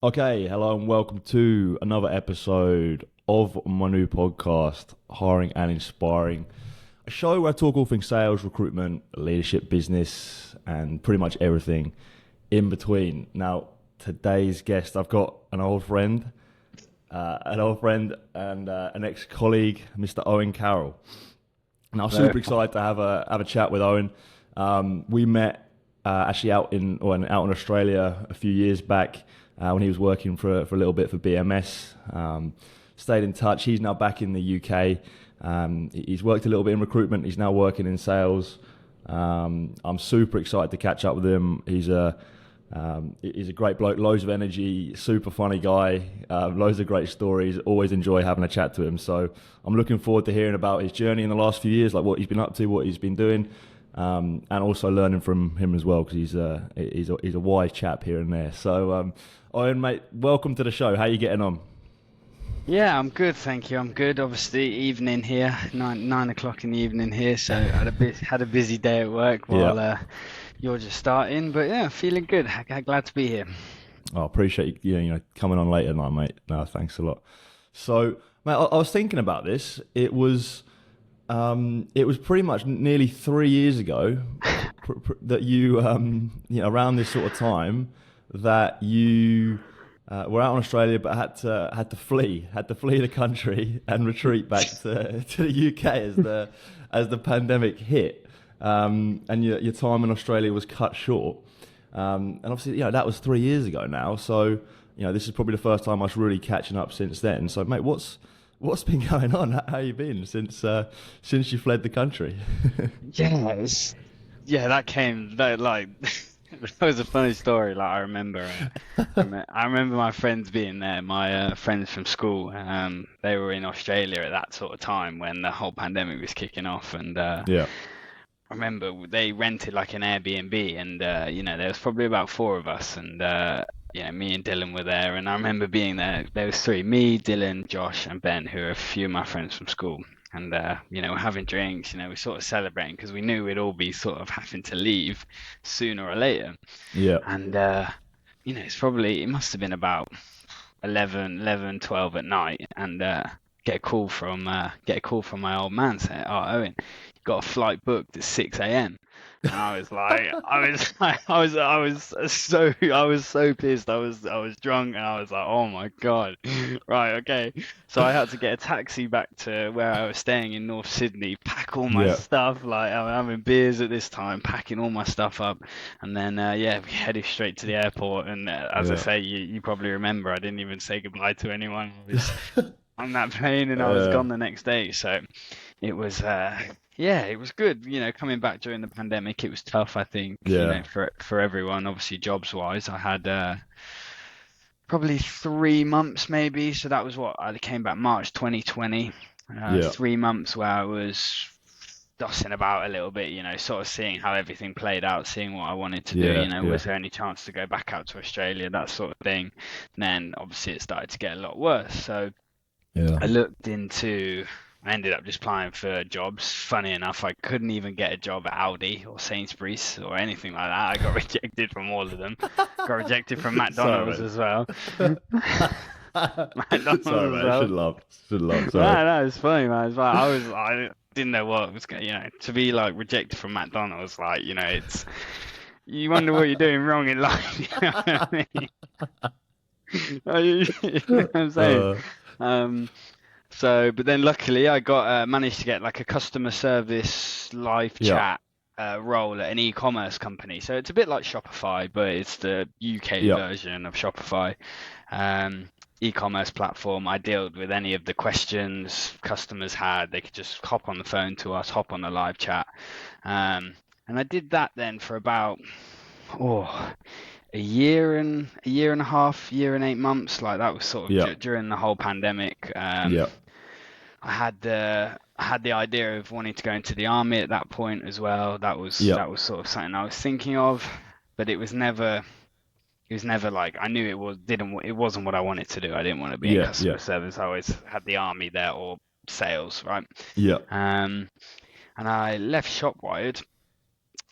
Okay, hello and welcome to another episode of my new podcast, Hiring and Inspiring, a show where I talk all things sales, recruitment, leadership, business, and pretty much everything in between. Now, today's guest, I've got an old friend and an ex-colleague, Mr. Owen Carroll. And I'm super excited to have a chat with Owen. We met actually out in Australia a few years back. When he was working for a little bit for BMS, stayed in touch. He's now back in the UK. He's worked a little bit in recruitment. He's now working in sales. I'm super excited to catch up with him. He's a great bloke, loads of energy, super funny guy, loads of great stories. Always enjoy having a chat to him. So I'm looking forward to hearing about his journey in the last few years, like what he's been up to, what he's been doing. And also learning from him as well, because he's a wise chap here and there. So, Owen, mate, welcome to the show. How are you getting on? Yeah, I'm good, thank you. I'm good. Obviously, evening here, nine o'clock in the evening here. So I had a busy day at work while you're just starting. But yeah, feeling good. Glad to be here. I appreciate you coming on later tonight, mate. No, thanks a lot. So, mate, I was thinking about this. It was pretty much nearly 3 years ago that you around this sort of time that you were out in Australia, but had to flee the country and retreat back to the UK as the pandemic hit, and your time in Australia was cut short. And obviously, that was 3 years ago now. So, this is probably the first time I was really catching up since then. So, mate, what's been going on? How you been since you fled the country? That was a funny story. Like I remember my friends being there. My friends from school. They were in Australia at that sort of time when the whole pandemic was kicking off, and Yeah. I remember they rented like an Airbnb, and there was probably about four of us, and me and Dylan were there, and I remember being there. There was three: me, Dylan, Josh, and Ben, who are a few of my friends from school. And we're having drinks, we're sort of celebrating because we knew we'd all be sort of having to leave sooner or later. Yeah. And it must have been about 12 at night, and get a call from my old man saying, "Oh, Owen, you got a flight booked at 6 a.m." And I was like, I was so pissed. I was drunk, and I was like, oh my God, right, okay. So I had to get a taxi back to where I was staying in North Sydney, pack all my stuff. Like I'm having beers at this time, packing all my stuff up, and then we headed straight to the airport. And as I say, you probably remember, I didn't even say goodbye to anyone. I was on that plane, and I was gone the next day. So it was. It was good. Coming back during the pandemic, it was tough, I think, for everyone. Obviously, jobs wise, I had probably 3 months maybe. So that was what I came back March 2020. 3 months where I was dossing about a little bit, sort of seeing how everything played out, seeing what I wanted to do. Was there any chance to go back out to Australia, that sort of thing. And then obviously it started to get a lot worse. So I ended up just applying for jobs. Funny enough, I couldn't even get a job at Audi or Sainsbury's or anything like that. I got rejected from all of them. Got rejected from McDonald's as well. McDonald's Sorry, mate. I should laugh. Sorry. No, it's funny, man. I didn't know what was going. To be like rejected from McDonald's, like it's you wonder what you're doing wrong in life. You know what I mean? You know what I'm saying? But then luckily I managed to get like a customer service live chat role at an e-commerce company. So it's a bit like Shopify, but it's the UK version of Shopify. E-commerce platform. I dealt with any of the questions customers had. They could just hop on the phone to us, hop on the live chat. And I did that then for about a year and a half, year and 8 months. Like that was sort of during the whole pandemic. I had the idea of wanting to go into the army at that point as well. That was sort of something I was thinking of, but it was never like I knew it wasn't what I wanted to do. I didn't want to be in customer service. I always had the army there or sales, right? And I left Shopwired,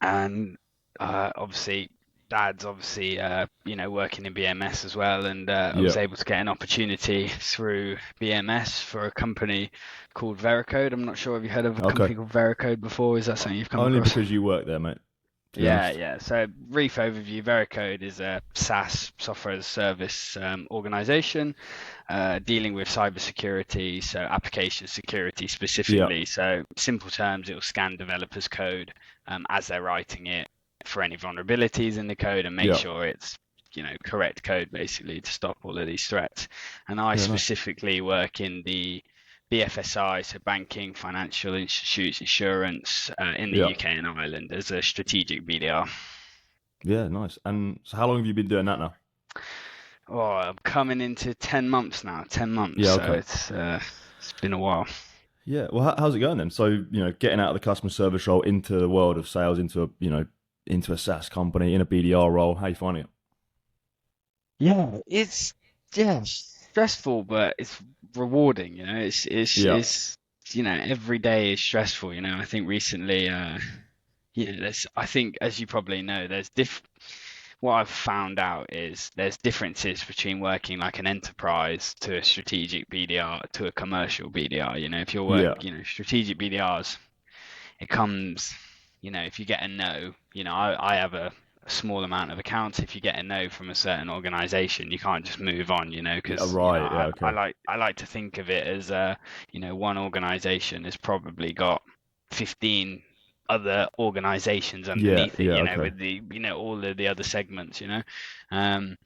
and obviously dad's obviously, working in BMS as well, and I Yeah. was able to get an opportunity through BMS for a company called Vericode. I'm not sure if you heard of a Okay. company called Vericode before. Is that something you've come Only across? because you work there, mate. To be Yeah, honest. yeah. So, brief overview: Vericode is a SaaS, software as a service organization dealing with cybersecurity, so application security Yeah. specifically. So, simple terms, it will scan developers' code as they're writing it for any vulnerabilities in the code and make Yeah. sure it's correct code basically to stop all of these threats. And I Yeah. Nice. specifically work in the BFSI, so banking, financial institutes, insurance in the Yeah. UK and Ireland as a strategic BDR. Yeah. Nice. And so, how long have you been doing that now? Oh, I'm coming into 10 months now, 10 months, Yeah. so Okay. it's been a while. Yeah. Well, how's it going then? So, getting out of the customer service role into the world of sales, into a SaaS company in a BDR role. How you finding it? Yeah, it's yeah stressful, but it's rewarding. Yeah. It's every day is stressful. I think recently, there's I think as you probably know, there's diff. What I've found out is there's differences between working like an enterprise to a strategic BDR to a commercial BDR. If you're Yeah. strategic BDRs, it comes, if you get a no, I have a small amount of accounts. If you get a no from a certain organization, you can't just move on, Yeah. because, Right. Yeah. I Okay. like to think of it as, one organization has probably got 15 other organizations Yeah. underneath it, Yeah. Okay. with the, all of the other segments. Um,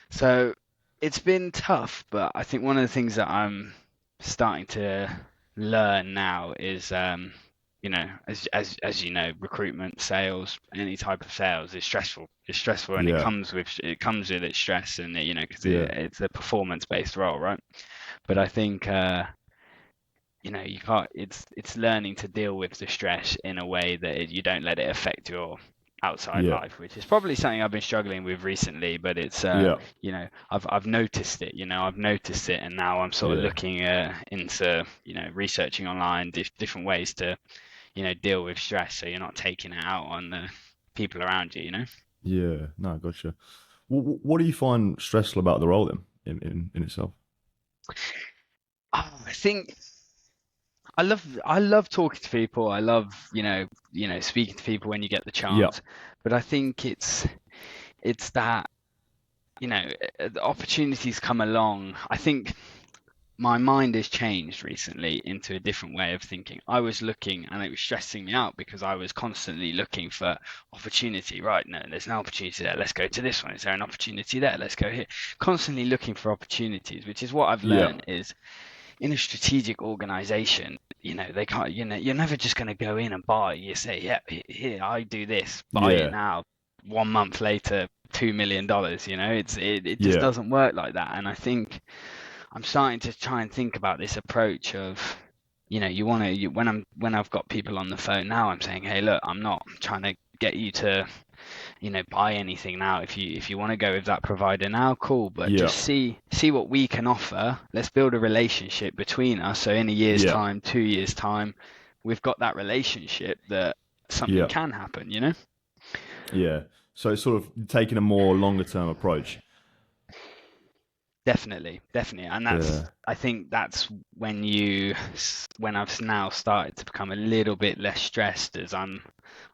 so it's been tough, but I think one of the things that I'm starting to learn now is, as you know, recruitment, sales, any type of sales is stressful. It's stressful, and Yeah. it comes with its stress, and because Yeah. it's a performance-based role, right? But I think you can't. It's learning to deal with the stress in a way that you don't let it affect your outside Yeah. life, which is probably something I've been struggling with recently. But it's Yeah. I've noticed it. I've noticed it, and now I'm sort of Yeah. looking into researching online different ways to deal with stress, so you're not taking it out on the people around you. Yeah. No, gotcha. What do you find stressful about the role then, in itself? I think I love talking to people. I love speaking to people when you get the Yeah. chance. But I think it's that the opportunities come along. I think my mind has changed recently into a different way of thinking. I was looking and it was stressing me out because I was constantly looking for opportunity. Right, no, there's no opportunity there. Let's go to this one. Is there an opportunity there? Let's go here. Constantly looking for opportunities, which is what I've Yeah. learned is in a strategic organization, they can't, you're never just going to go in and buy. You say, yeah, here, I do this, buy it Yeah. now. 1 month later, $2 million. It just Yeah. doesn't work like that. And I think I'm starting to try and think about this approach of, you want to, when I've got people on the phone now, I'm saying, hey, look, I'm not trying to get you to buy anything now. If you want to go with that provider now, cool, but Yeah. just see what we can offer. Let's build a relationship between us, so in a year's Yeah. time, 2 years time, we've got that relationship that something Yeah. can happen. Yeah. So it's sort of taking a more longer term approach. Definitely, and Yeah. I think that's when I've now started to become a little bit less stressed, as I'm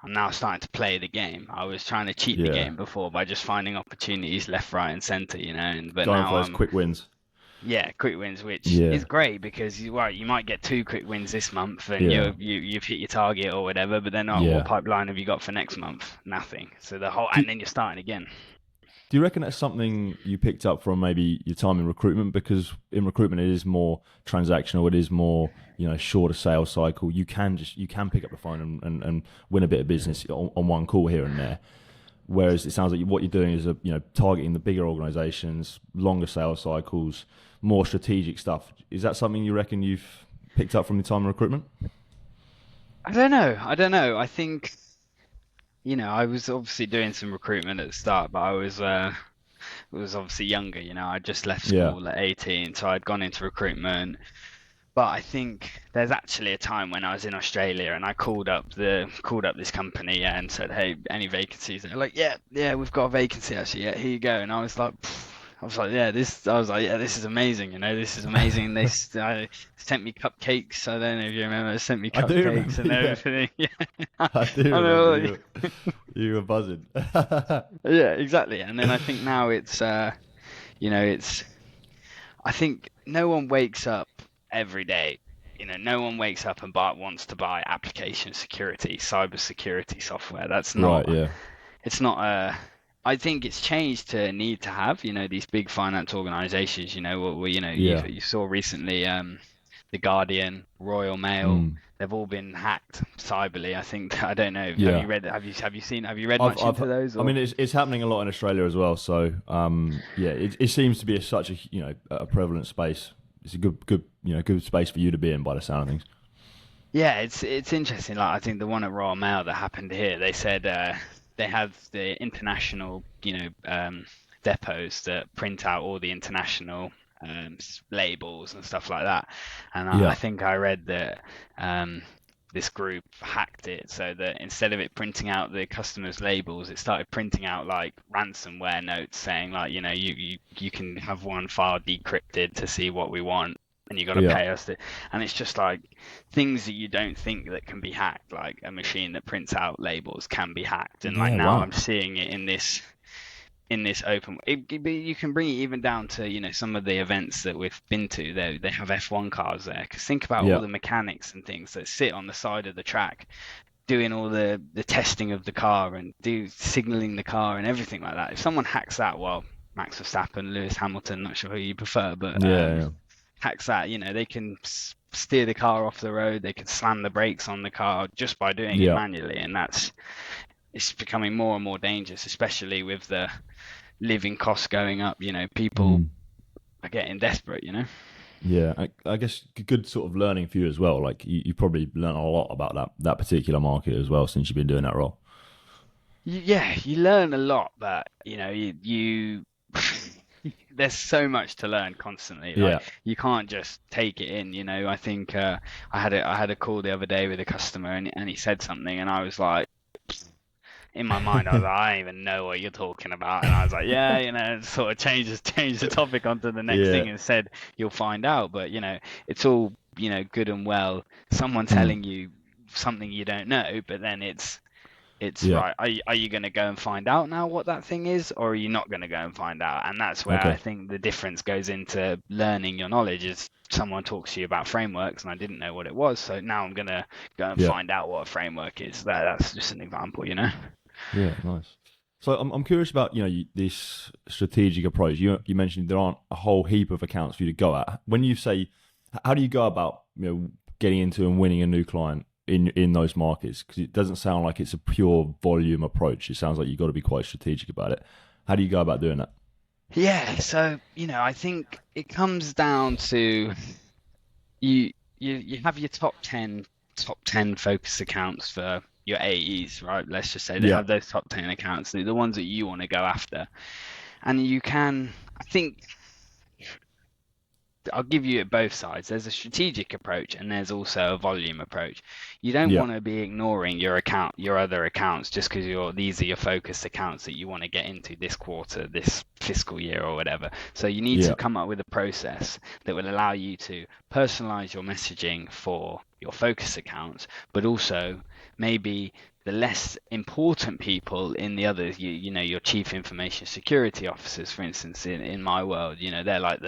now starting to play the game. I was trying to cheat the Yeah. game before by just finding opportunities left, right, and center, and but Going for now those quick wins. yeah, quick wins, which is Yeah. great because you might get 2 quick wins this month and Yeah. you've hit your target or whatever, but then what Yeah. pipeline have you got for next month? Nothing. So Do, and then you're starting again. do you reckon that's something you picked up from maybe your time in recruitment? Because in recruitment it is more transactional, it is more, shorter sales cycle. You can pick up the phone and win a bit of business on one call here and there. Whereas it sounds like what you're doing is targeting the bigger organizations, longer sales cycles, more strategic stuff. Is that something you reckon you've picked up from your time in recruitment? I don't know. I think, I was obviously doing some recruitment at the start, but I was obviously younger. I just left Yeah. school at 18, so I'd gone into recruitment. But I think there's actually a time when I was in Australia and I called up this company, yeah, and said, "Hey, any vacancies?" And they're like, "Yeah, we've got a vacancy actually. Yeah, here you go." And I was like, "Yeah, this is amazing. This is amazing." Sent me cupcakes. I don't know if you remember. They sent me I do cupcakes remember. and Yeah, everything. Yeah, I do I remember. know. You were buzzing. Yeah, exactly. And then I think now it's I think no one wakes up every day. No one wakes up and wants to buy application security, cyber security software. Right. Yeah. It's not a, I think it's changed to need to have, these big finance organizations, Yeah. you saw recently, The Guardian, Royal Mail, Mm. they've all been hacked cyberly. I think, I don't know. Yeah. Have you read much into those I or? mean, it's happening a lot in Australia as well. So, yeah, it seems to be such a prevalent space. It's a good space for you to be in by the sound of things. Yeah, it's interesting. Like I think the one at Royal Mail that happened here, they said they have the international, depots that print out all the international labels and stuff like that. And I Yeah. think I read that this group hacked it so that instead of it printing out the customers' labels, it started printing out like ransomware notes saying like, you can have one file decrypted to see what we want. And you got to Yeah. pay us to, and it's just like things that you don't think that can be hacked, like a machine that prints out labels can be hacked. And like Yeah. now Wow. I'm seeing it in this open. You can bring it even down to some of the events that we've been to. They have F1 cars there. Because think about all Yeah. the mechanics and things that sit on the side of the track, doing all the testing of the car and signaling the car and everything like that. If someone hacks that, well, Max Verstappen, Lewis Hamilton, not sure who you prefer, but Yeah. hacks that, they can steer the car off the road. They can slam the brakes on the car just by doing it Yeah. manually, and it's becoming more and more dangerous, especially with the living costs going up. People Mm. are getting desperate. Yeah. I guess good sort of learning for you as well. Like you probably learn a lot about that particular market as well since you've been doing that role. Yeah, you learn a lot, but you there's so much to learn constantly. Like Yeah. you can't just take it in. I think I had a call the other day with a customer, and he said something, and I was like, in my mind, I was like, I don't even know what you're talking about. And I was like, yeah, sort of change the topic onto the next Yeah. thing and said, you'll find out. But, it's all, good and well. Someone Mm. telling you something you don't know, but then it's Yeah. right. Are you going to go and find out now what that thing is, or are you not going to go and find out? And that's where I Okay. think the difference goes into learning your knowledge is someone talks to you about frameworks and I didn't know what it was. So now I'm going to go and Yeah. find out what a framework is. That's just an example. Yeah. Nice. So I'm curious about this strategic approach. You mentioned there aren't a whole heap of accounts for you to go at. When you say, how do you go about getting into and winning a new client in those markets? Because it doesn't sound like it's a pure volume approach. It sounds like you've got to be quite strategic about it. How do you go about doing that? Yeah, so I think it comes down to you have your top ten focus accounts for your AEs, right? Let's just say they Yeah. have those top 10 accounts, the ones that you want to go after. And you can, I think I'll give you it both sides. There's a strategic approach and there's also a volume approach. You don't Yeah. want to be ignoring your other accounts just because these are your focused accounts that you want to get into this quarter, this fiscal year or whatever. So you need Yeah. to come up with a process that will allow you to personalize your messaging for your focus accounts, but also maybe the less important people in the others, your chief information security officers, for instance, in my world, they're like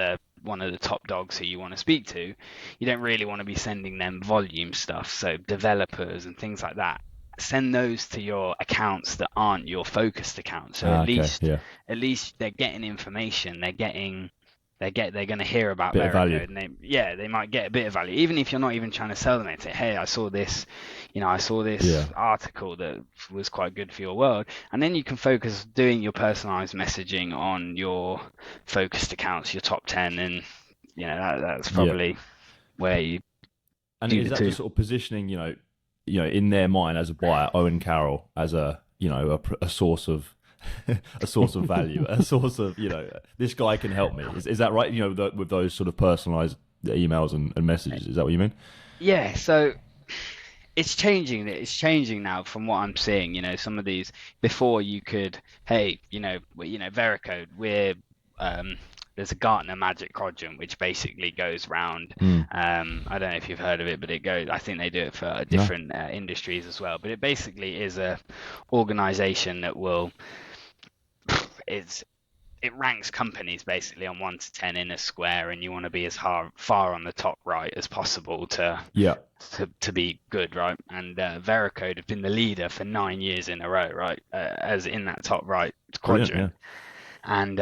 one of the top dogs who you want to speak to. You don't really want to be sending them volume stuff, so developers and things like that. Send those to your accounts that aren't your focused accounts. So Okay. Yeah. at least they're getting information. They're going to hear about Bit of value. Veracode, and they might get a bit of value, even if you're not even trying to sell them it. Say, hey, I saw this Yeah. article that was quite good for your world, and then you can focus doing your personalized messaging on your focused accounts, your top 10, and that's Yeah. probably where you And do is the that two. just sort of positioning, in their mind as a buyer, Owen Carroll as a source of a source of value, a source of this guy can help me. Is that right? With those sort of personalized the emails and messages. Is that what you mean? Yeah, so it's changing. It's changing now from what I'm seeing. Some of these before you could, hey, Veracode. Um, there's a Gartner Magic Quadrant which basically goes round. Mm. I don't know if you've heard of it, but it goes. I think they do it for No. different industries as well. But it basically is a organization that will is it ranks companies basically on 1 to 10 in a square, and you want to be as far on the top right as possible to Yeah. to be good, right? And Veracode have been the leader for 9 years in a row, right? As in that top right Brilliant. Yeah. quadrant. And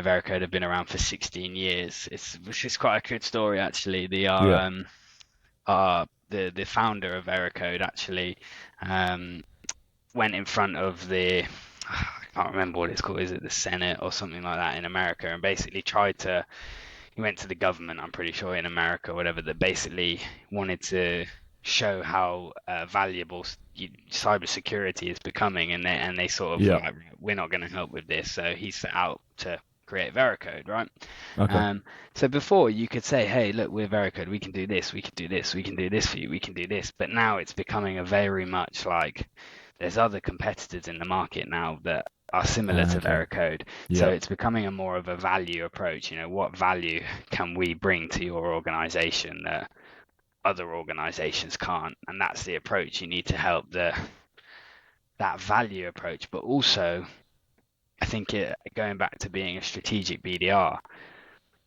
Veracode have been around for 16 years. Which is quite a good story actually. Yeah. The founder of Veracode actually um, went in front of the I can't remember what it's called. Is it the Senate or something like that in America? And basically tried to. He went to the government, I'm pretty sure in America, or whatever, that basically wanted to show how valuable cybersecurity is becoming, and they sort of were Yeah. like, we're not going to help with this. So he set out to create Veracode, right? Okay. So before you could say, hey, look, we're Veracode, we can do this, we can do this, we can do this for you, we can do this. But now it's becoming a very much like there's other competitors in the market now that are similar to Okay. Veracode. So Yeah. it's becoming a more of a value approach. What value can we bring to your organization that other organizations can't? And that's the approach. You need to help that value approach, but also I think going back to being a strategic BDR,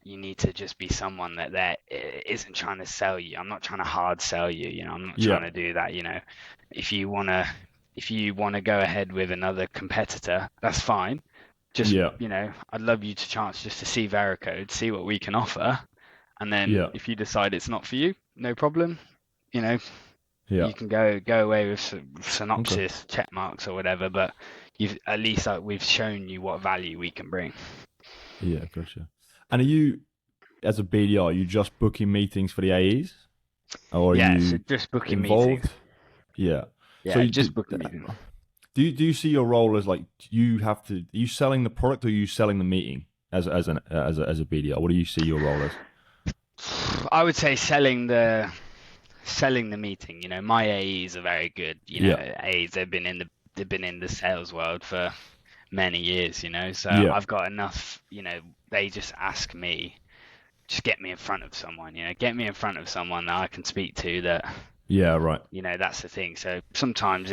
you need to just be someone that isn't trying to sell you. I'm not trying to hard sell you. I'm not Yeah. trying to do that. If you wanna if you wanna go ahead with another competitor, that's fine. Just Yeah. I'd love you to chance just to see Veracode, see what we can offer, and then Yeah. if you decide it's not for you, no problem. You know, Yeah. you can go away with Okay. synopsis, check marks or whatever, but you've at least we've shown you what value we can bring. Yeah. Gotcha. And are you, as a BDR, are you just booking meetings for the AEs, or are Yeah, so you just booking meetings. involved? Yeah. So Yeah, just booking meetings. do you see your role as like you have to? Are you selling the product, or are you selling the meeting as a BDR? What do you see your role as? I would say selling the meeting. My AEs are very good. Yeah. AEs they've been in the sales world for many years. So Yeah. I've got enough. They just ask me, just get me in front of someone. Get me in front of someone that I can speak to. That Yeah. Right. that's the thing. So sometimes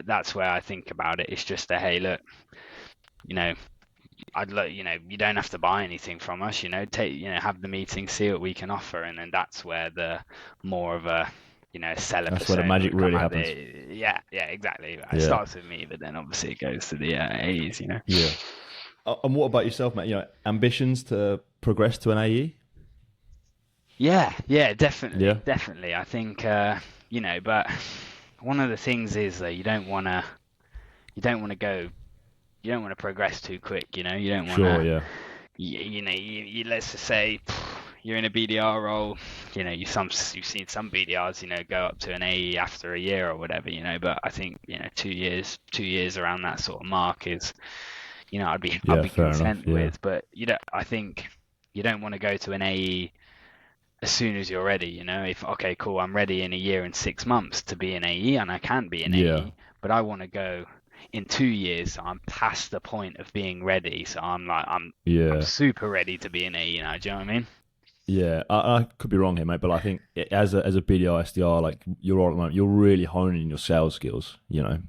that's where I think about it. It's just a hey, look, you know, I'd look, you don't have to buy anything from us, take, have the meeting, see what we can offer, and then that's where the more of a, seller That's where the persona magic would come really out happens. there. Yeah, yeah, exactly. It Yeah. starts with me, but then obviously it goes to the A's. Yeah. And what about yourself, mate? Ambitions to progress to an AE? Yeah, definitely, Yeah. definitely. I think, but one of the things is that you don't want to go, you don't want to progress too quick. You don't want Sure. to. Yeah. Let's just say you're in a BDR role, you've seen some BDRs, go up to an AE after a year or whatever, but I think, 2 years around that sort of mark is, I'd Yeah. be Fair enough. content Yeah. with, but I think you don't want to go to an AE as soon as you're ready, if, okay, cool, I'm ready in a year and 6 months to be an AE and I can be an Yeah. AE, but I want to go in 2 years, so I'm past the point of being ready. So I'm Yeah. super ready to be an AE now. Do you know what I mean? Yeah, I could be wrong here, mate, but I think as a BDR SDR, like you're all at the moment, you're really honing your sales skills. You're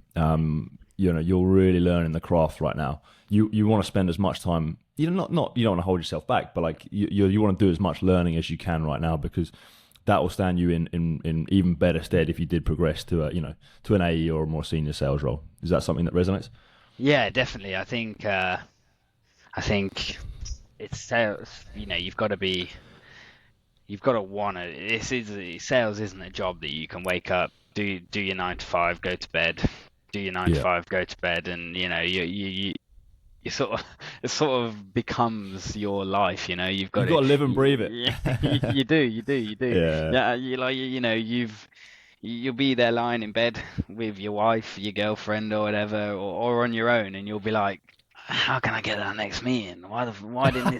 really learning the craft right now. You want to spend as much time. Not you don't want to hold yourself back, but like you want to do as much learning as you can right now, because that will stand you in even better stead if you did progress to to an AE or a more senior sales role. Is that something that resonates? Yeah, definitely. I think it's sales. You've got to want to. Sales isn't a job that you can wake up, do your 9 to 5, go to bed, do your nine to Yeah, five, go to bed, and you sort of it sort of becomes your life. You've you've got got to. to live and breathe it. You do. Yeah, Yeah, you'll be there lying in bed with your wife, your girlfriend, or whatever, or on your own, and you'll be like, how can I get that next meeting? Why didn't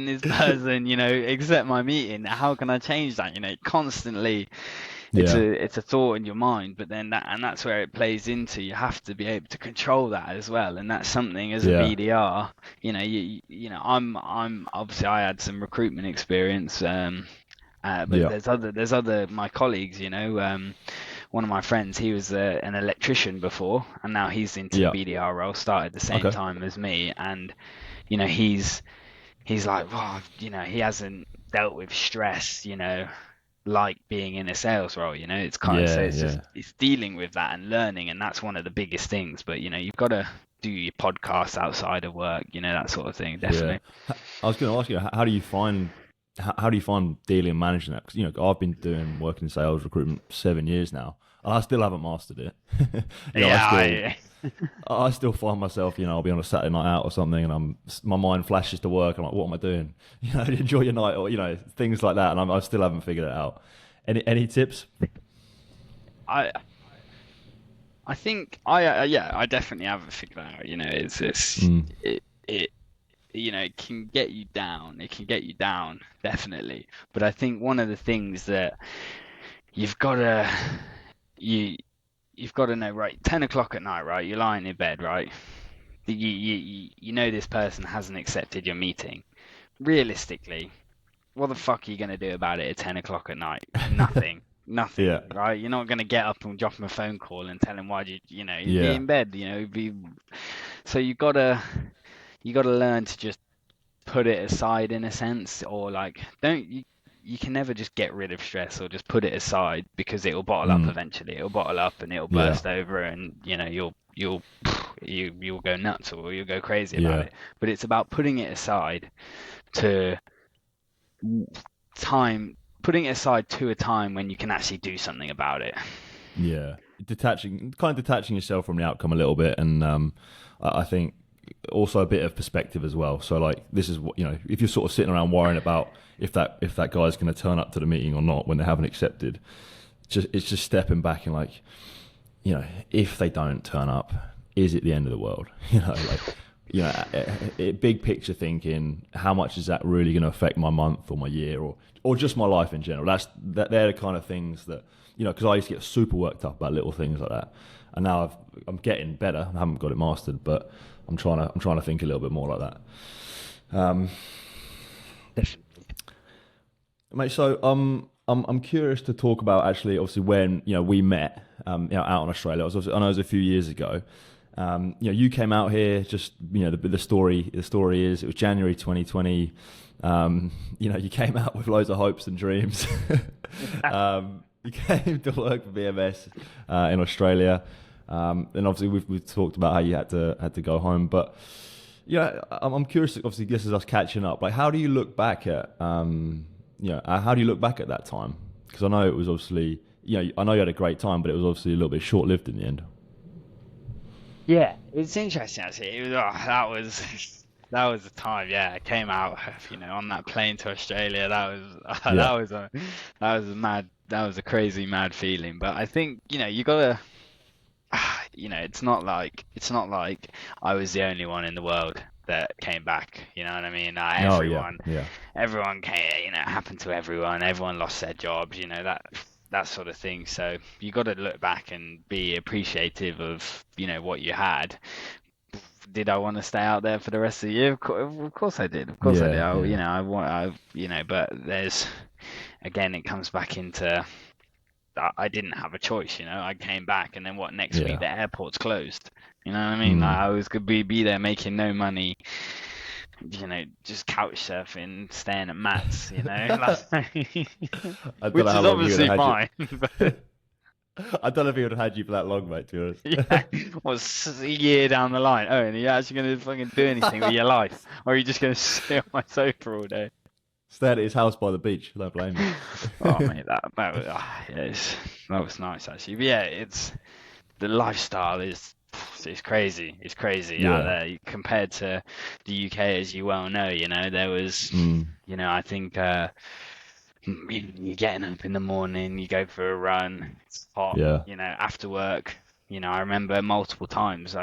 this person, accept my meeting? How can I change that? Constantly Yeah. it's a thought in your mind, but then that's where it plays into. You have to be able to control that as well, and that's something as a Yeah. BDR. I'm obviously I had some recruitment experience, but Yeah. there's other my colleagues. One of my friends, he was an electrician before, and now he's into the Yeah. BDR role. Started the same Okay. time as me, and he's like, well, he hasn't dealt with stress, like being in a sales role. It's kind of, so Yeah. it's just Yeah. it's dealing with that and learning, and that's one of the biggest things. But you've got to do your podcasts outside of work, that sort of thing, Yeah. definitely. I was going to ask you, how do you find how do you find dealing and managing that? Because I've been working in sales recruitment 7 years now, and I still haven't mastered it. I still Yeah, I still find myself, I'll be on a Saturday night out or something, and my mind flashes to work. I'm like, what am I doing? Enjoy your night, or things like that, and I still haven't figured it out. Any tips? I I think I definitely haven't figured it out. Mm. It it can get you down. It can get you down, definitely. But I think one of the things that you've got to you you've got to know, right? 10 o'clock at night, right? You're lying in bed, right? You know this person hasn't accepted your meeting. Realistically, what the fuck are you gonna do about it at 10 o'clock at night? Nothing. Yeah. Nothing, right? You're not gonna get up and drop him a phone call and tell him why you'd be Yeah. in bed, be so you gotta learn to just put it aside in a sense, or like don't you can never just get rid of stress or just put it aside, because it will bottle up Mm. eventually. It'll bottle up and it'll Yeah. burst over, and you'll go nuts or you'll go crazy about Yeah. it. But it's about putting it aside to time, putting it aside to a time when you can actually do something about it. Yeah, detaching yourself from the outcome a little bit, and I think also a bit of perspective as well. So like, this is what if you're sort of sitting around worrying about if that guy's going to turn up to the meeting or not when they haven't accepted, it's just stepping back and like, if they don't turn up, is it the end of the world? Big picture thinking, how much is that really going to affect my month or my year or just my life in general? They're the kind of things that, because I used to get super worked up about little things like that, and now I'm getting better. I haven't got it mastered, but I'm trying to think a little bit more like that. Definitely. Mate, so I'm curious to talk about actually, obviously, when we met, out in Australia. I know it was a few years ago. You came out here. Just the story. The story is it was January 2020. You came out with loads of hopes and dreams. You came to work for BMS in Australia, and obviously we've talked about how you had to go home. But I'm curious. Obviously, this is us catching up. Like, how do you look back at how do you look back at that time? Because I know it was obviously I know you had a great time, but it was obviously a little bit short lived in the end. Yeah, it's interesting actually. That was the time. Yeah, I came out, on that plane to Australia. That was Yeah. that was a crazy mad feeling. But I think you gotta, it's not like I was the only one in the world that came back. You know what I mean? Oh yeah. Yeah. Everyone came. It happened to everyone. Everyone lost their jobs. That sort of thing. So you got to look back and be appreciative of what you had. Did I want to stay out there for the rest of the year? Of course I did. Of course I did. Yeah. Yeah. But there's again, it comes back into I didn't have a choice. I came back, and then what? Next week Yeah. the airport's closed. You know what I mean? Like, Mm. I was gonna be there making no money. Just couch surfing, staying at Matt's. I don't Which know how is long he would obviously have had fine. you. I don't know if he would have had you for that long, mate. To be Yeah, honest. what's a year down the line? Oh, and are you actually going to fucking do anything with your life? Or are you just going to sit on my sofa all day? Stay at his house by the beach. Don't blame Oh, you. mate, that was nice, actually. But yeah, the lifestyle is crazy. It's crazy out Yeah. there compared to the UK, as you well know. There was, Mm. I think you're getting up in the morning, you go for a run, it's hot, Yeah. after work. I remember multiple times.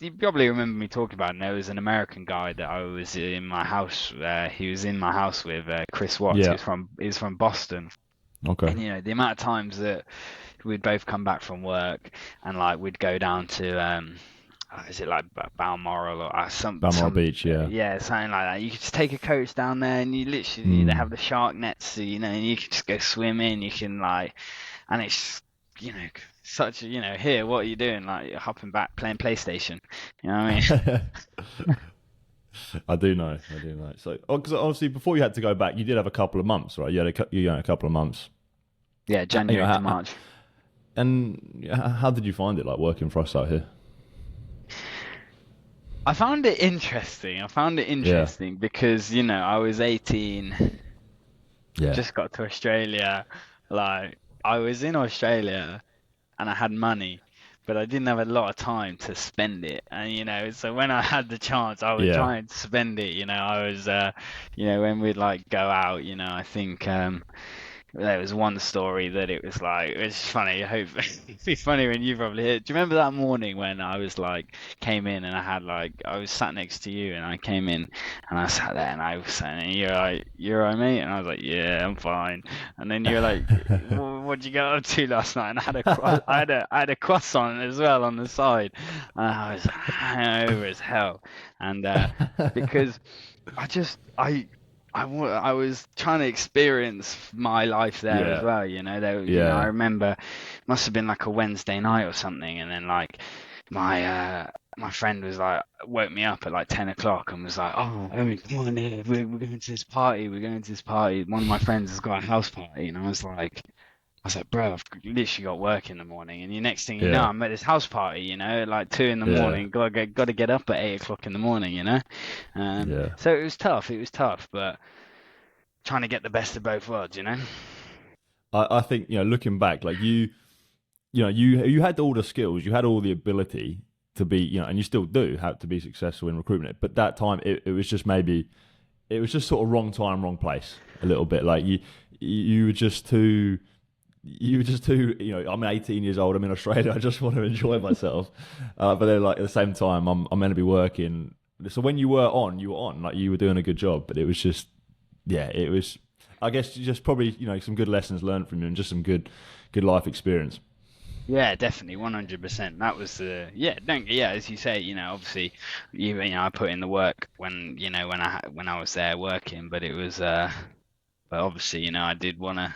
You probably remember me talking about it. There was an American guy that I was in my house. He was in my house with Chris Watts. Yeah. He's from Boston, Okay. and the amount of times that we'd both come back from work and like we'd go down to is it like Balmoral or Balmoral Beach. Yeah. yeah, something like that. You could just take a coach down there and you literally they Mm. have the shark nets, so, and you can just go swimming. You can like, and it's such a here, what are you doing? Like you're hopping back playing PlayStation. You know what I mean? I do know. I do know. So, because obviously before you had to go back, you did have a couple of months, right? You had a couple of months. Yeah, You know, January to March. and how did you find it, like working for us out here? I found it interesting. I found it Yeah. interesting because I was 18. Yeah. Just got to Australia. Like I was in Australia and I had money, but I didn't have a lot of time to spend it. And so when I had the chance, I would Yeah. try and spend it. I was, when we'd like go out, I think there was one story that it was like, it's funny. I hope it'd be funny when you probably hear it. Do you remember that morning when I was like, came in and I was sat next to you and I came in and I sat there and I was saying, and you're like, you're all right, mate? And I was like, yeah, I'm fine. And then you're like, what'd you get up to last night? And I had I had a croissant as well on the side. And I was over as hell. And because I just, I was trying to experience my life there as Yeah. well, I Yeah. remember must have been like a Wednesday night or something, and then like my friend was like woke me up at like 10 o'clock and was like, "Oh, Owen, come on here, we're going to this party, we're going to this party. One of my friends has got a house party," and I was like, bro, I've literally got work in the morning, and the next thing you know, Yeah. I'm at this house party, at like 2 in the Yeah. morning. Got to get up at 8 o'clock in the morning. Yeah. So it was tough. It was tough, but trying to get the best of both worlds. I think, looking back, like you had all the skills, you had all the ability to be, and you still do have to be successful in recruitment. But that time, it was just maybe, it was just sort of wrong time, wrong place a little bit. Like you were just too. You were just too, I'm 18 years old. I'm in Australia. I just want to enjoy myself. But then, like at the same time, I'm meant to be working. So when you were on, like you were doing a good job. But it was just, yeah, it was. I guess just probably, some good lessons learned from you and just some good life experience. Yeah, definitely, 100%. That was yeah, as you say, obviously, I put in the work when I was there working, but it was but obviously, I did want to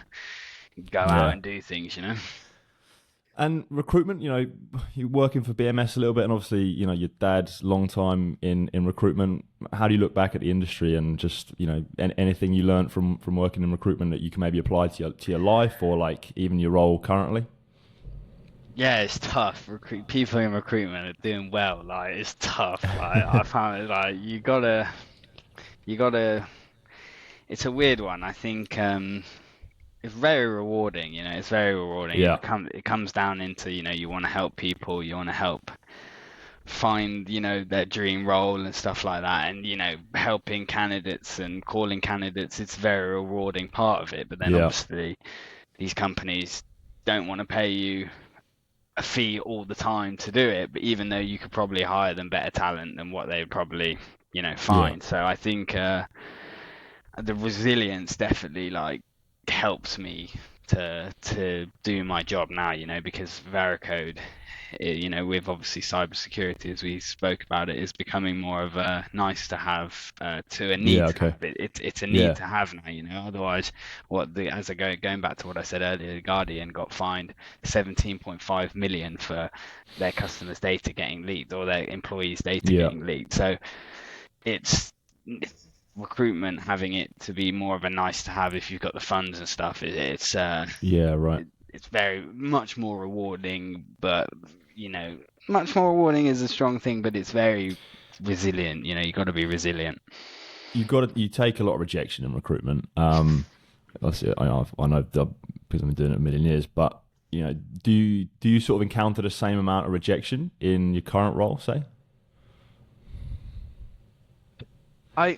go out Yeah. and do things. And recruitment, you're working for BMS a little bit, and obviously, your dad's long time in recruitment. How do you look back at the industry and just, anything you learned from working in recruitment that you can maybe apply to your life or like even your role currently? Yeah, it's tough. People in recruitment are doing well. Like it's tough. Like I found it like you gotta. It's a weird one. I think it's very rewarding. It's very rewarding. Yeah. It comes down into you want to help people. You want to help find their dream role and stuff like that. And helping candidates and calling candidates. It's a very rewarding part of it. But then Yeah. obviously these companies don't want to pay you a fee all the time to do it, but even though you could probably hire them better talent than what they probably, Yeah. find. So I think the resilience definitely like helps me to do my job now, because Veracode, with obviously cybersecurity, as we spoke about it, is becoming more of a nice to have to a need Yeah. to Okay. have. It's a need Yeah. to have now, Otherwise, going back to what I said earlier, the Guardian got fined 17.5 million for their customers' data getting leaked or their employees' data Yeah. getting leaked. So it's recruitment having it to be more of a nice to have if you've got the funds and stuff. Yeah. Right. It's very much more rewarding, but much more rewarding is a strong thing, but it's very resilient. You got to be resilient. You take a lot of rejection in recruitment. Obviously, I know because I've been doing it a million years, but do you sort of encounter the same amount of rejection in your current role, say? I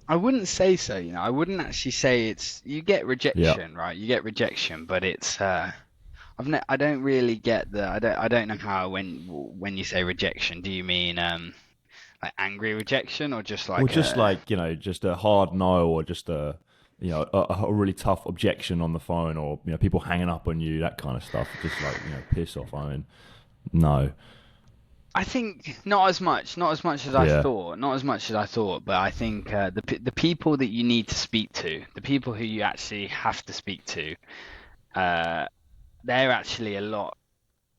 I wouldn't say so. I wouldn't actually say you get Yeah. rejection, right? You get rejection, but it's I I don't really get I don't know how when you say rejection, do you mean like angry rejection or just Or like just a like, just a hard no, or just a really tough objection on the phone, or, people hanging up on you, that kind of stuff. Just like, piss off. I mean, no. I think not as much as I Yeah. thought, not as much as I thought, but I think the people that you need to speak to, the people who you actually have to speak to, uh, they're actually a lot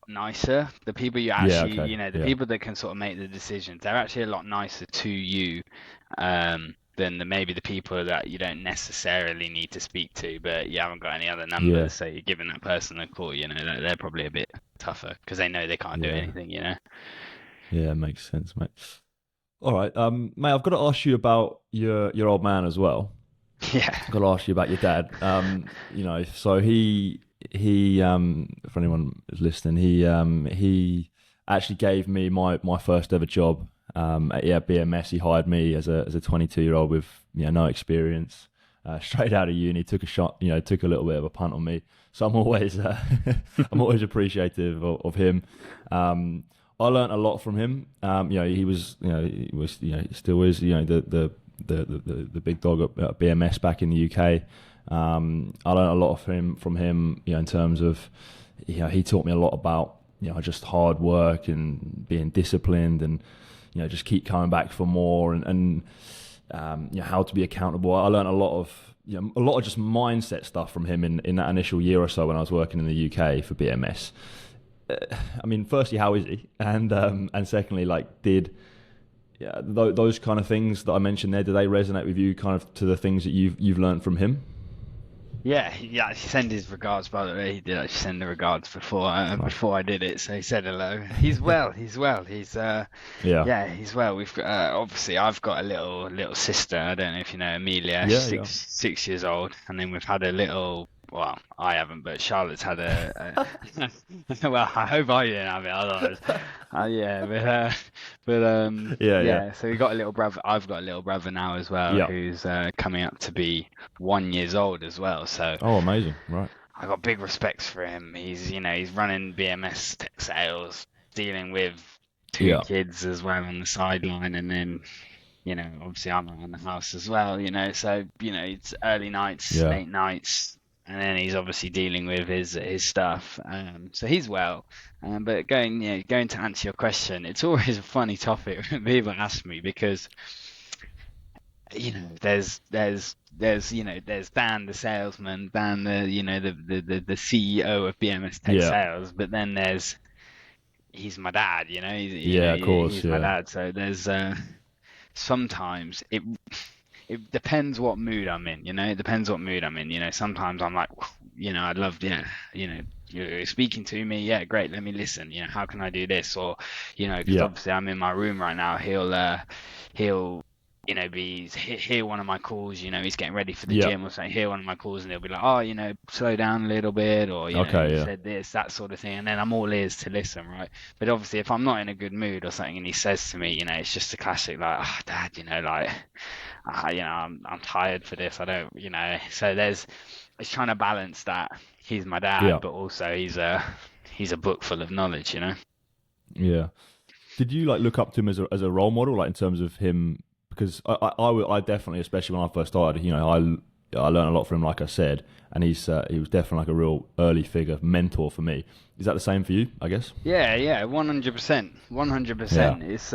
nicer. The people you Yeah. actually, Okay. the Yeah. people that can sort of make the decisions, they're actually a lot nicer to you, than maybe the people that you don't necessarily need to speak to, but you haven't got any other Yeah. numbers, so you're giving that person a call. They're probably a bit tougher because they know they can't do Yeah. anything. Yeah. Makes sense, mate. All right, mate. I've got to ask you about your old man as well. Yeah. I've got to ask you about your dad. So for anyone who's listening, he actually gave me my first ever job at BMS. He hired me as a 22-year-old with no experience, straight out of uni. Took a shot, took a little bit of a punt on me. So I'm always I'm always appreciative of him. I learned a lot from him. He still is, the big dog at BMS back in the UK. I learned a lot from him, in terms of, he taught me a lot about, just hard work and being disciplined, and, just keep coming back for more, and how to be accountable. I learned a lot of just mindset stuff from him in that initial year or so when I was working in the UK for BMS. I mean, firstly, how is he? And secondly, like, those kind of things that I mentioned there, do they resonate with you, kind of, to the things that you've learned from him? Yeah, he actually sent his regards, by the way. He did actually send the regards Nice. before I did it, so he said hello. He's well, he's well. Yeah. Yeah, he's well. We've got, obviously I've got a little sister. I don't know if you know Amelia. She's Yeah. Yeah. 6 years old, and then we've had a little. Well, I haven't, but Charlotte's had well, I hope I didn't have it. Otherwise, yeah, Yeah. yeah. So we got a little brother. I've got a little brother now as well, Yeah. who's coming up to be 1 years old as well. So Oh, amazing. Right. I got big respects for him. He's running BMS tech sales, dealing with two Yeah. kids as well on the sideline, and then obviously I'm around the house as well. So it's early nights, Yeah. late nights, and then he's obviously dealing with his stuff. So he's well. But going to answer your question, it's always a funny topic when people ask me because there's Dan the salesman, Dan the CEO of BMS Tech Yeah. Sales, but then he's my dad, Yeah. Of course. he's my Yeah. dad. So there's sometimes it depends what mood I'm in, it depends what mood I'm in. Sometimes I'm like, I'd love, yeah, you're speaking to me, yeah, great, let me listen, how can I do this? Or because Yeah. obviously I'm in my room right now, he'll hear one of my calls, he's getting ready for the Yeah. gym or something, hear one of my calls, and he'll be like, oh, slow down a little bit, or Okay. you Yeah. said this, that sort of thing, and then I'm all ears to listen, right? But obviously if I'm not in a good mood or something and he says to me, it's just a classic, like, oh, dad, like, I'm tired for this, I don't, so it's trying to balance that he's my dad, Yeah. but also he's a book full of knowledge. Yeah. Did you like look up to him as a role model, like, in terms of him? Because I definitely, especially when I first started, I learned a lot from him, like I said, and he was definitely like a real early figure, mentor for me. Is that the same for you, I guess? Yeah, 100%, Yeah. 100%. It's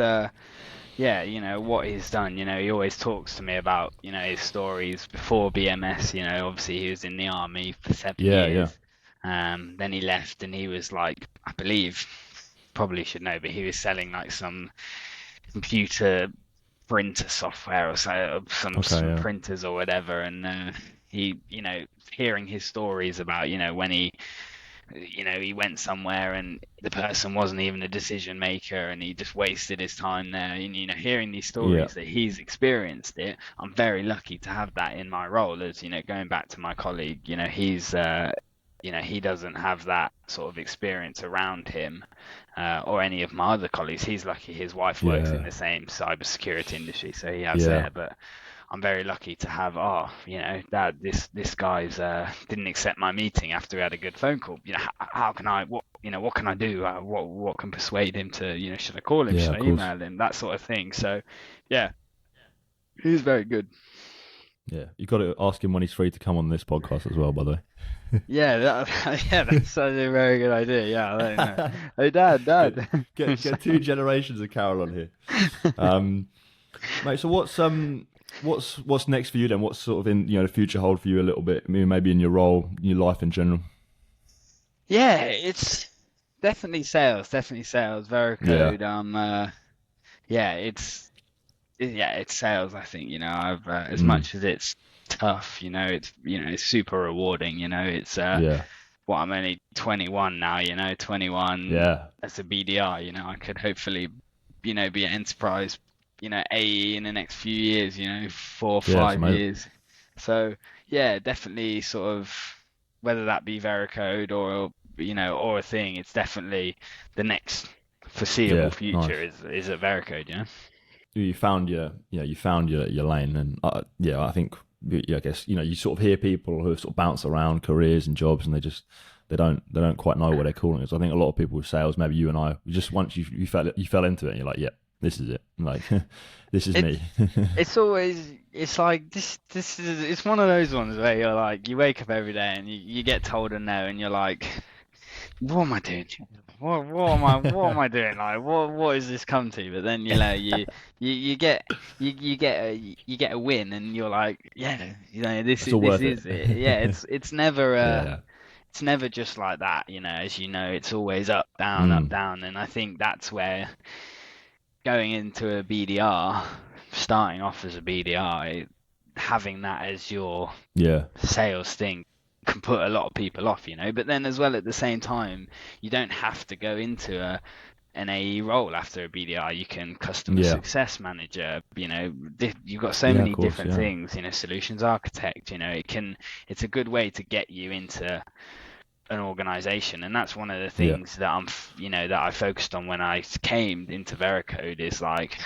yeah, what he's done. He always talks to me about his stories before BMS. Obviously he was in the army for seven Yeah. Yeah. years. Then he left, and he was like, I believe, probably should know, but he was selling like some computer printer software or so, Okay. some Yeah. printers or whatever. And he, hearing his stories about when he went somewhere and the person wasn't even a decision maker and he just wasted his time there, and hearing these Yeah. stories that he's experienced it, I'm very lucky to have that in my role. As going back to my colleague, he's he doesn't have that sort of experience around him, or any of my other colleagues. He's lucky his wife works in Yeah. the same cybersecurity industry, so he has Yeah. there. But I'm very lucky to have, that this guy's didn't accept my meeting after we had a good phone call. How can I, what can I do? What can persuade him to, should I call him? Yeah, Should of I course. email him? That sort of thing. So, yeah, he's very good. Yeah, you got to ask him when he's free to come on this podcast as well. By the way. Yeah, yeah, that's a very good idea. Yeah, I don't know. Hey, Dad, get, Dad. get two generations of Carol on here. Mate, so what's next for you then? What's sort of in the future hold for you a little bit? Maybe in your role, your life in general. Yeah, it's definitely sales. Definitely sales. Yeah. Veracode. Yeah, it's sales. I think I've as Mm. much as it's tough, it's super rewarding. Yeah. Well, I'm only 21 now. 21 Yeah. as a BDR. I could hopefully, be an enterprise, AE in the next few years. 4 or Yeah. It's 5 amazing. years. So yeah, definitely sort of whether that be Veracode or a thing, it's definitely the next foreseeable Yeah. Nice. future is at Veracode. You found your lane, and yeah, I think yeah, I guess you sort of hear people who sort of bounce around careers and jobs, and they don't quite know what they're calling it. So I think a lot of people with sales, maybe you and I, just once you fell into it, and you're like, yeah, this is it. Like this is It's me. it's like this is it's one of those ones where you're like you wake up every day and you get told a no and you're like, what am I doing? What am I doing? Like what has this come to? But then you get you get a win and you're like, yeah, this It's is all this worth it. is it. Yeah, it's never Yeah. it's never just like that, as it's always up, Mm. down, and I think that's where going into a BDR, starting off as a BDR, having that as your Yeah. sales thing can put a lot of people off. But then as well at the same time, you don't have to go into an AE role after a BDR. You can customer Yeah. success manager. You've got so Yeah. Of many course. different Yeah. things. Solutions architect. It's a good way to get you into an organization, and that's one of the Yeah. things that that I focused on when I came into Veracode is like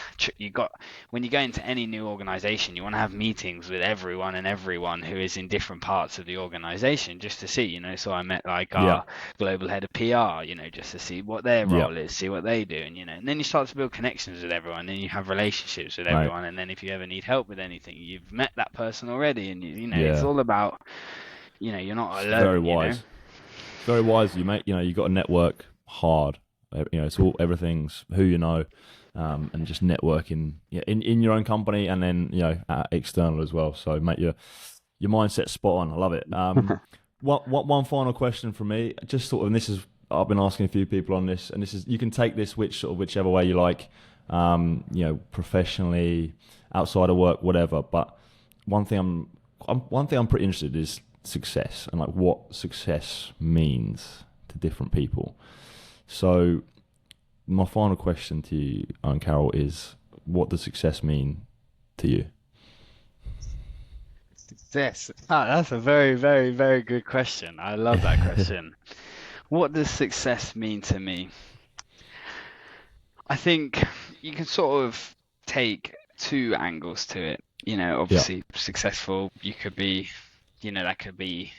when you go into any new organization, you want to have meetings with everyone who is in different parts of the organization just to see. So I met like Yeah. our global head of PR, just to see what their Yeah. role is, see what they do, and then you start to build connections with everyone, and you have relationships with Right. everyone, and then if you ever need help with anything, you've met that person already, and it's Yeah. all about you're not It's very alone. wise. Very wise. You got to network hard. It's all everything's who you know, and just networking in your own company and then external as well. So make your mindset spot on. I love it. One final question from me, just sort of, and this is I've been asking a few people on this, and this is you can take this whichever way you like, professionally, outside of work, whatever. But one thing I'm pretty interested in is success and like what success means to different people. So my final question to you, Owen Carroll, is what does success mean to you? Yes, that's a very, very, very good question. I love that question. What does success mean to me? I think you can sort of take two angles to it. Yeah. Obviously successful, you could be, that could be,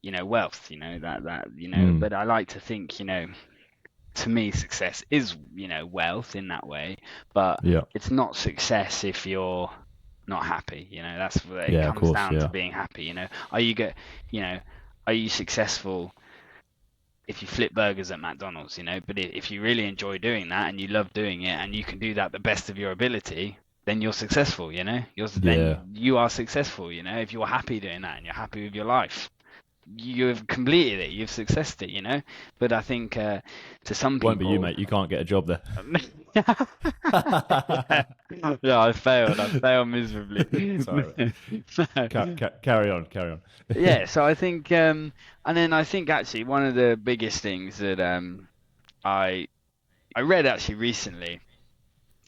wealth, Mm. but I like to think, to me, success is, wealth in that way, but Yeah. it's not success if you're not happy. That's what it Yeah. Of comes course. down to Yeah. being happy. Are you get, you know, are you successful if you flip burgers at McDonald's? But if you really enjoy doing that and you love doing it and you can do that the best of your ability, then you're successful. Then Yeah. you are successful. If you're happy doing that and you're happy with your life, you've completed it, you've successed it. But I think to some Won't be you, people, mate. You can't get a job there. yeah, yeah, I failed miserably. Sorry. No. Carry on. Carry on. Yeah, so I think and then I think actually one of the biggest things that I I read actually recently,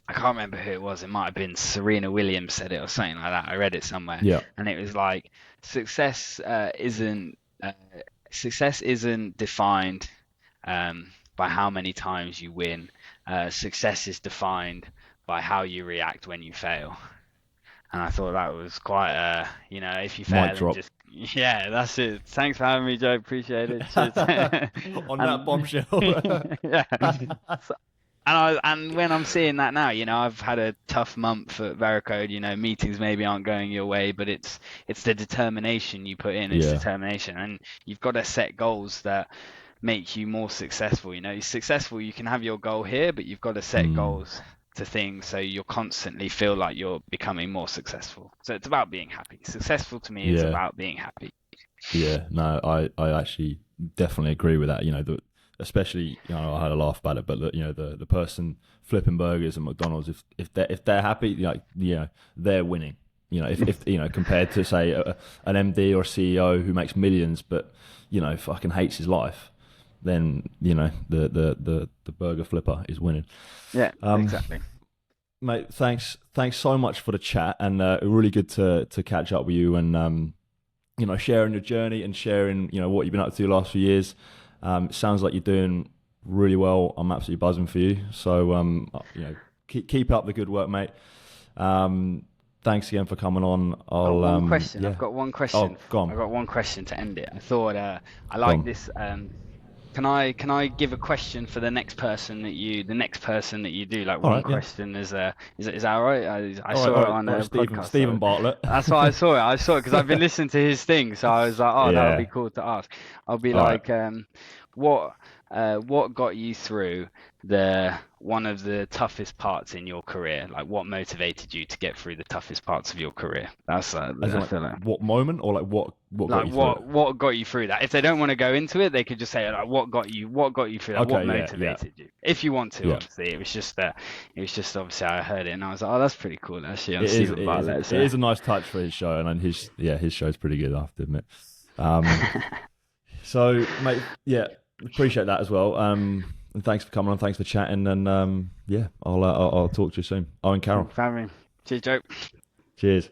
I can't remember who it was, it might have been Serena Williams said it or something like that. I read it somewhere, Yeah. and it was like success uh, isn't defined by how many times you win. Success is defined by how you react when you fail. And I thought that was quite if you Mic fail and drop. just yeah, that's it. Thanks for having me, Joe. Appreciate it. Cheers. On that And bombshell. yeah. So, and when I'm seeing that now, I've had a tough month at Veracode. Meetings maybe aren't going your way, but it's the determination you put in. It's Yeah. determination, and you've got to set goals that make you more successful. You're successful. You can have your goal here, but you've got to set Mm. goals to things so you'll constantly feel like you're becoming more successful. So it's about being happy. Successful to me is Yeah. about being happy. Yeah. No, I actually definitely agree with that. Especially, I had a laugh about it, but the person flipping burgers at McDonald's, if they're happy, they're winning. If compared to say an MD or CEO who makes millions, but fucking hates his life, then the burger flipper is winning. Yeah, exactly. Mate, thanks so much for the chat, and really good to catch up with you, and sharing your journey and sharing what you've been up to the last few years. It sounds like you're doing really well. I'm absolutely buzzing for you. So keep up the good work, mate. Thanks again for coming on. One question. Yeah. I've got one question. Oh, go on. I've got one question to end it. I thought I like this. Can I give a question for the next person that you do? Like one question is that all right? I saw it on a podcast. Stephen Bartlett. That's why I saw it. I saw it because I've been listening to his thing, so I was like, oh, that would be cool to ask. I'll be like, what got you through one of the toughest parts in your career? Like, what motivated you to get through the toughest parts of your career? That's what moment, or like what got you through it? What got you through that? If they don't want to go into it, they could just say like, what got you through that? Okay, what motivated you? If you want to, obviously. It was just obviously I heard it and I was like, oh, that's pretty cool actually. It is a nice touch for his show, and his show's pretty good, I have to admit. So, mate, appreciate that as well. And thanks for coming on. Thanks for chatting. And I'll talk to you soon. Owen Carroll. Cheers, Joe. Cheers.